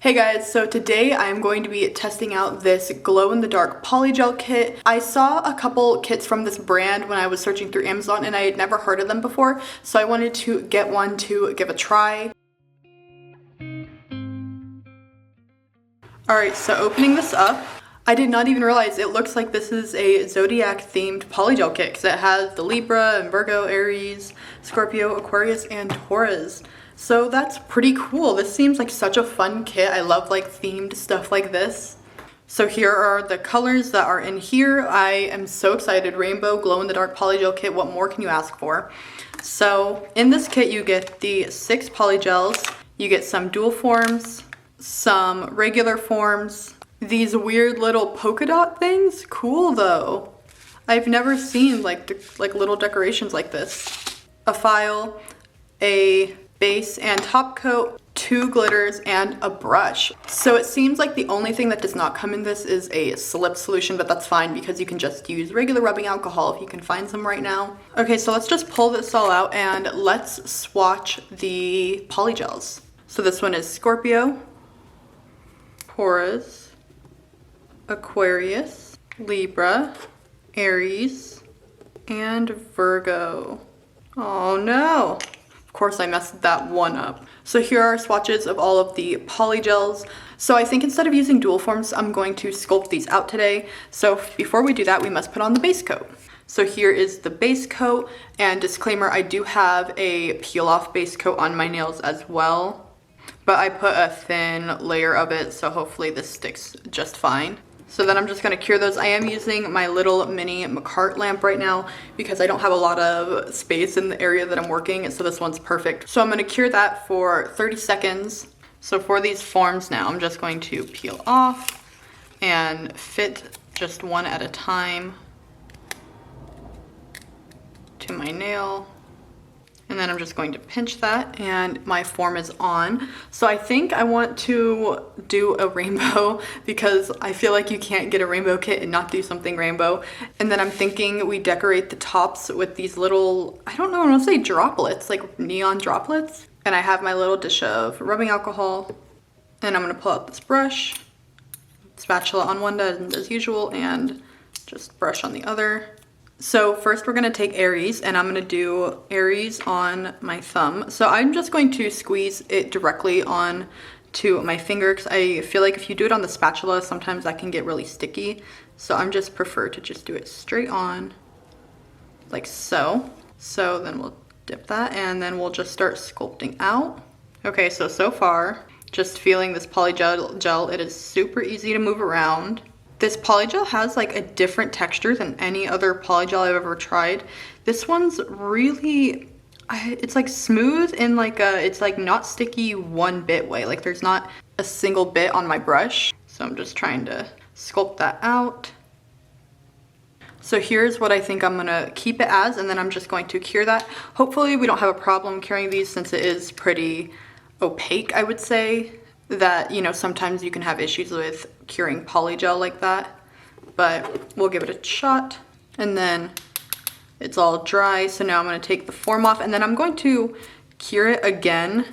Hey guys, so today I'm going to be testing out this glow-in-the-dark polygel kit. I saw a couple kits from this brand when I was searching through Amazon and I had never heard of them before, so I wanted to get one to give a try. Alright, so opening this up, I did not even realize it looks like this is a zodiac themed polygel kit because it has the Libra and Virgo, Aries, Scorpio, Aquarius, and Taurus. So that's pretty cool. This seems like such a fun kit. I love like themed stuff like this. So here are the colors that are in here. I am so excited. Rainbow glow-in-the-dark polygel kit. What more can you ask for? So in this kit you get the 6 polygels. You get some dual forms, some regular forms, these weird little polka dot things. Cool though. I've never seen like little decorations like this. A file, a base and top coat, 2 glitters, and a brush. So it seems like the only thing that does not come in this is a slip solution, but that's fine because you can just use regular rubbing alcohol if you can find some right now. Okay, so let's just pull this all out and let's swatch the polygels. So this one is Scorpio, Taurus, Aquarius, Libra, Aries, and Virgo. Oh no! Of course I messed that one up. So here are swatches of all of the polygels. So I think instead of using dual forms, I'm going to sculpt these out today. So before we do that, we must put on the base coat. So here is the base coat, and disclaimer, I do have a peel off base coat on my nails as well, but I put a thin layer of it, so hopefully this sticks just fine. So then I'm just gonna cure those. I am using my little mini Macart lamp right now because I don't have a lot of space in the area that I'm working, so this one's perfect. So I'm gonna cure that for 30 seconds. So for these forms now, I'm just going to peel off and fit just one at a time to my nail. And then I'm just going to pinch that and my form is on. So I think I want to do a rainbow because I feel like you can't get a rainbow kit and not do something rainbow. And then I'm thinking we decorate the tops with these little, I don't know, I want to say droplets, like neon droplets. And I have my little dish of rubbing alcohol and I'm going to pull out this brush, spatula on one end as usual, and just brush on the other. So first we're going to take Aries, and I'm going to do Aries on my thumb. So I'm just going to squeeze it directly on to my finger because I feel like if you do it on the spatula, sometimes that can get really sticky. So I'm just prefer to just do it straight on like so. So then we'll dip that and then we'll just start sculpting out. Okay, so far, just feeling this polygel, it is super easy to move around. This polygel has like a different texture than any other polygel I've ever tried. This one's really, it's like smooth and like it's like not sticky one bit way. Like there's not a single bit on my brush. So I'm just trying to sculpt that out. So here's what I think I'm gonna keep it as, and then I'm just going to cure that. Hopefully we don't have a problem curing these since it is pretty opaque, I would say. That, you know, sometimes you can have issues with curing polygel like that, but we'll give it a shot. And then it's all dry, so now I'm going to take the form off and then I'm going to cure it again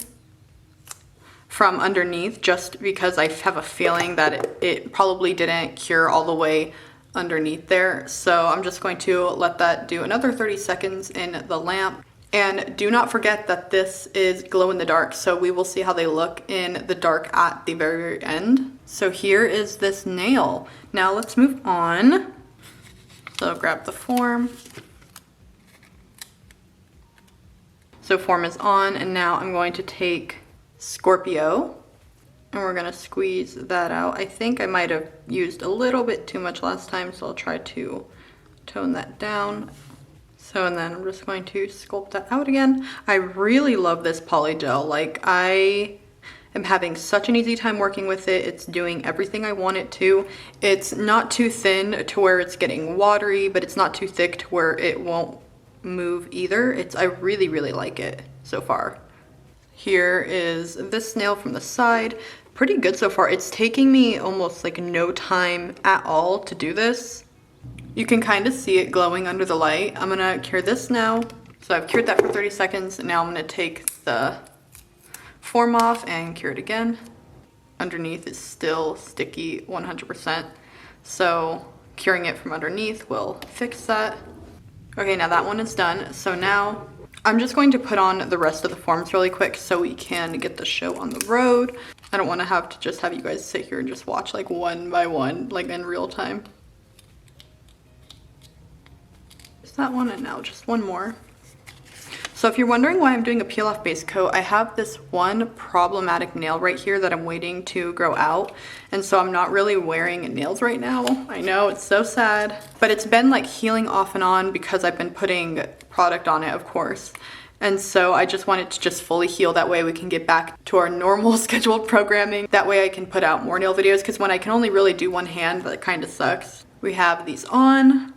from underneath just because I have a feeling that it probably didn't cure all the way underneath there. So I'm just going to let that do another 30 seconds in the lamp. And do not forget that this is glow in the dark, so we will see how they look in the dark at the very end. So here is this nail. Now let's move on. So grab the form. So form is on, and now I'm going to take Scorpio and we're gonna squeeze that out. I think I might have used a little bit too much last time, so I'll try to tone that down. So, and then I'm just going to sculpt that out again. I really love this polygel. Like, I am having such an easy time working with it. It's doing everything I want it to. It's not too thin to where it's getting watery, but it's not too thick to where it won't move either. I really, really like it so far. Here is this nail from the side. Pretty good so far. It's taking me almost like no time at all to do this. You can kind of see it glowing under the light. I'm gonna cure this now. So I've cured that for 30 seconds. Now I'm gonna take the form off and cure it again. underneath is still sticky 100%. So curing it from underneath will fix that. Okay, now that one is done. So now I'm just going to put on the rest of the forms really quick so we can get the show on the road. I don't want to have you guys sit here and just watch like one by one, like in real time. Is that one? And now just one more. So if you're wondering why I'm doing a peel off base coat, I have this one problematic nail right here that I'm waiting to grow out. And so I'm not really wearing nails right now. I know, it's so sad, but it's been like healing off and on because I've been putting product on it, of course. And so I just want it to just fully heal. That way we can get back to our normal scheduled programming. That way I can put out more nail videos, because when I can only really do one hand, that kind of sucks. We have these on.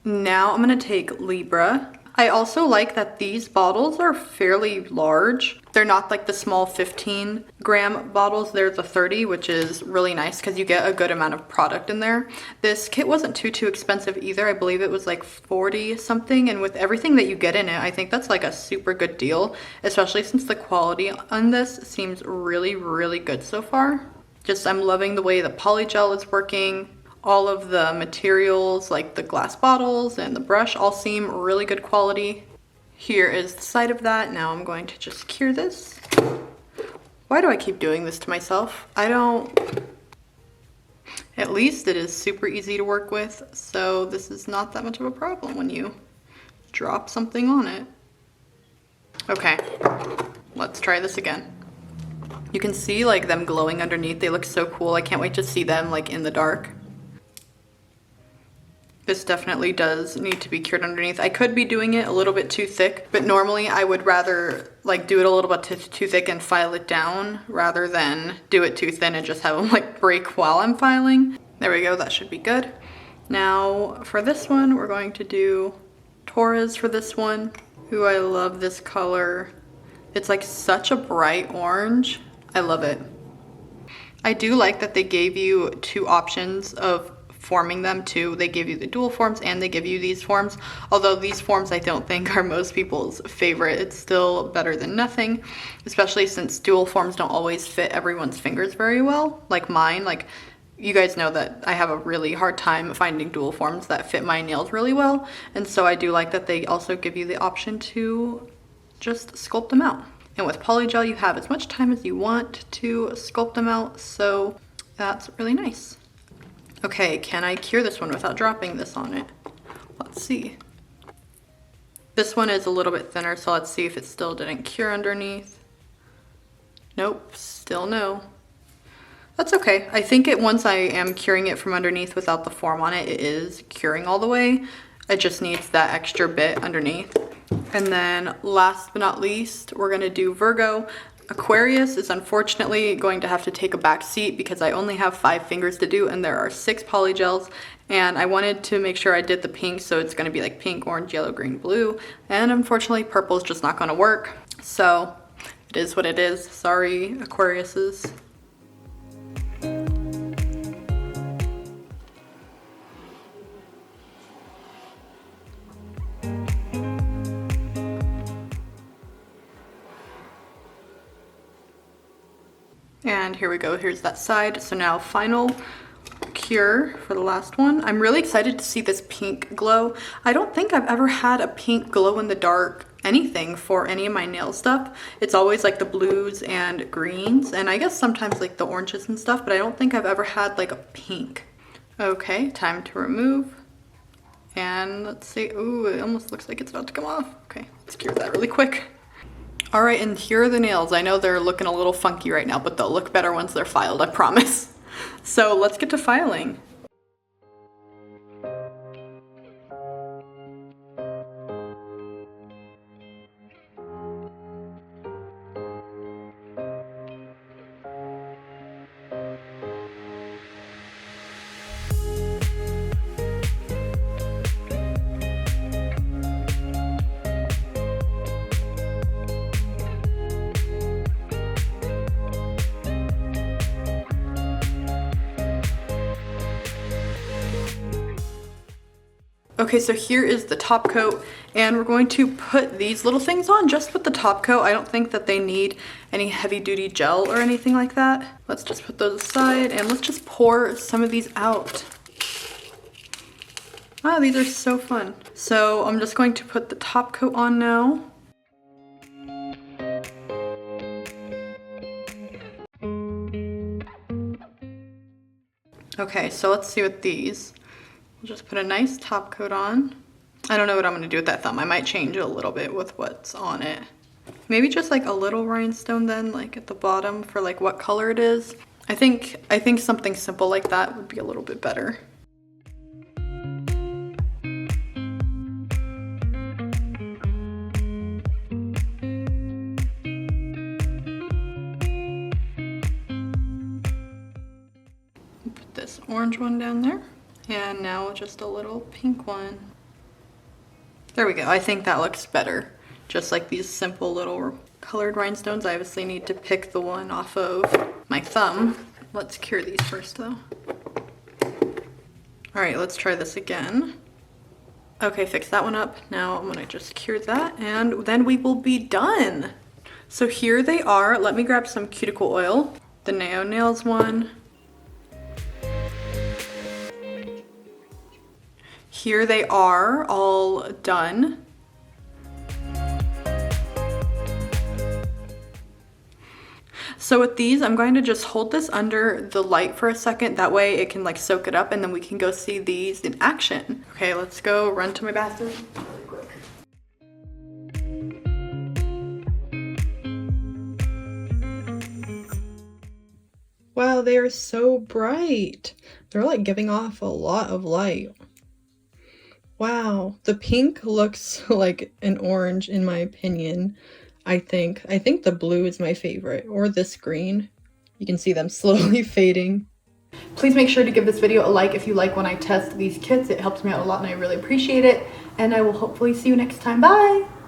Now I'm gonna take Libra. I also like that these bottles are fairly large. They're not like the small 15 gram bottles. They're the 30, which is really nice because you get a good amount of product in there. This kit wasn't too expensive either. I believe it was like 40 something. And with everything that you get in it, I think that's like a super good deal, especially since the quality on this seems really, really good so far. Just, I'm loving the way the Polygel is working. All of the materials, like the glass bottles and the brush, all seem really good quality. Here is the side of that. Now I'm going to just cure this. Why do I keep doing this to myself? I don't... At least it is super easy to work with, so this is not that much of a problem when you drop something on it. Okay, let's try this again. You can see like them glowing underneath. They look so cool. I can't wait to see them like in the dark. This definitely does need to be cured underneath. I could be doing it a little bit too thick, but normally I would rather like do it a little bit too thick and file it down rather than do it too thin and just have them like break while I'm filing. There we go, that should be good. Now for this one, we're going to do Torres for this one. Ooh, I love this color. It's like such a bright orange. I love it. I do like that they gave you two options of forming them too. They give you the dual forms and they give you these forms. Although these forms I don't think are most people's favorite. It's still better than nothing, especially since dual forms don't always fit everyone's fingers very well, like mine. Like, you guys know that I have a really hard time finding dual forms that fit my nails really well, and so I do like that they also give you the option to just sculpt them out. And with Polygel you have as much time as you want to sculpt them out, so that's really nice. Okay, can I cure this one without dropping this on it? Let's see. This one is a little bit thinner, so let's see if it still didn't cure underneath. Nope, still no. That's okay. I think once I am curing it from underneath without the form on it, it is curing all the way. It just needs that extra bit underneath. And then last but not least, we're gonna do Virgo. Aquarius is unfortunately going to have to take a back seat because I only have 5 fingers to do and there are 6 polygels, and I wanted to make sure I did the pink, so it's going to be like pink, orange, yellow, green, blue, and unfortunately purple is just not going to work. So it is what it is. Sorry, Aquariuses. And here we go, here's that side. So now final cure for the last one. I'm really excited to see this pink glow. I don't think I've ever had a pink glow in the dark anything for any of my nail stuff. It's always like the blues and greens, and I guess sometimes like the oranges and stuff, but I don't think I've ever had like a pink. Okay, time to remove. And let's see, ooh, it almost looks like it's about to come off. Okay, let's cure that really quick. All right, and here are the nails. I know they're looking a little funky right now, but they'll look better once they're filed, I promise. So let's get to filing. Okay, so here is the top coat, and we're going to put these little things on just with the top coat. I don't think that they need any heavy duty gel or anything like that. Let's just put those aside and let's just pour some of these out. Wow, these are so fun. So I'm just going to put the top coat on now. Okay, so let's see with these. We'll just put a nice top coat on. I don't know what I'm gonna do with that thumb. I might change it a little bit with what's on it. Maybe just like a little rhinestone then, like at the bottom for like what color it is. I think something simple like that would be a little bit better. Put this orange one down there. And now just a little pink one. There we go. I think that looks better. Just like these simple little colored rhinestones. I obviously need to pick the one off of my thumb. Let's cure these first though. All right, let's try this again. Okay, fix that one up. Now I'm gonna just cure that and then we will be done. So here they are. Let me grab some cuticle oil. The Neo Nails one. Here they are, all done. So with these, I'm going to just hold this under the light for a second. That way it can like soak it up and then we can go see these in action. Okay, let's go run to my bathroom really quick. Wow, they are so bright. They're like giving off a lot of light. Wow, the pink looks like an orange in my opinion. I think the blue is my favorite, or this green. You can see them slowly fading. Please make sure to give this video a like if you like when I test these kits. It helps me out a lot and I really appreciate it. And I will hopefully see you next time. Bye!